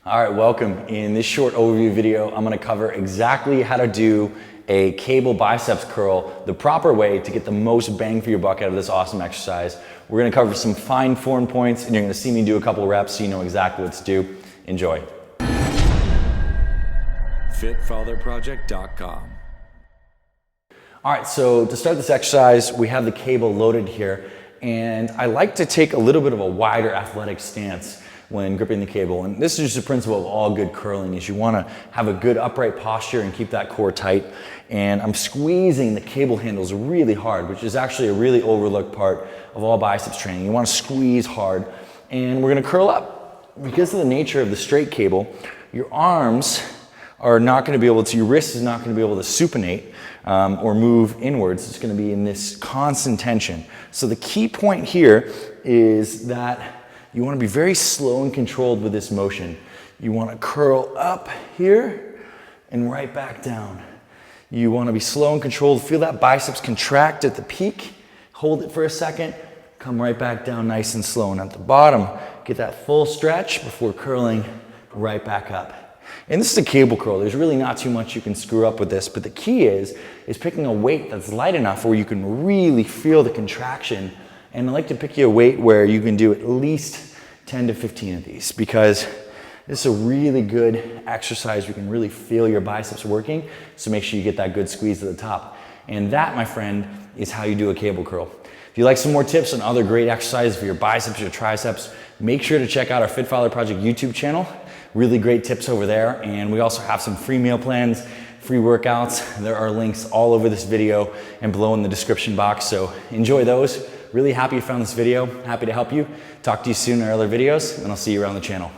All right, welcome. In this short overview video, I'm gonna cover exactly how to do a cable biceps curl the proper way to get the most bang for your buck out of this awesome exercise. We're gonna cover some fine form points and you're gonna see me do a couple of reps so you know exactly what to do. Enjoy. FitFatherProject.com. All right, so to start this exercise, we have the cable loaded here, and I like to take a little bit of a wider athletic stance when gripping the cable. And this is just a principle of all good curling, is you wanna have a good upright posture and keep that core tight. And I'm squeezing the cable handles really hard, which is actually a really overlooked part of all biceps training. You wanna squeeze hard, and we're gonna curl up. Because of the nature of the straight cable, your arms are not gonna be able to, your wrist is not gonna be able to supinate or move inwards. It's gonna be in this constant tension. So the key point here is that you wanna be very slow and controlled with this motion. You wanna curl up here and right back down. You wanna be slow and controlled. Feel that biceps contract at the peak. Hold it for a second. Come right back down nice and slow. And at the bottom, get that full stretch before curling right back up. And this is a cable curl. There's really not too much you can screw up with this, but the key is picking a weight that's light enough where you can really feel the contraction. And I like to pick you a weight where you can do at least 10 to 15 of these, because this is a really good exercise. You can really feel your biceps working, so make sure you get that good squeeze at the top. And that, my friend, is how you do a cable curl. If you'd like some more tips on other great exercises for your biceps, your triceps, make sure to check out our Fit Father Project YouTube channel. Really great tips over there. And we also have some free meal plans, free workouts. There are links all over this video and below in the description box. So enjoy those. Really happy you found this video. Happy to help you. Talk to you soon in our other videos, and I'll see you around the channel.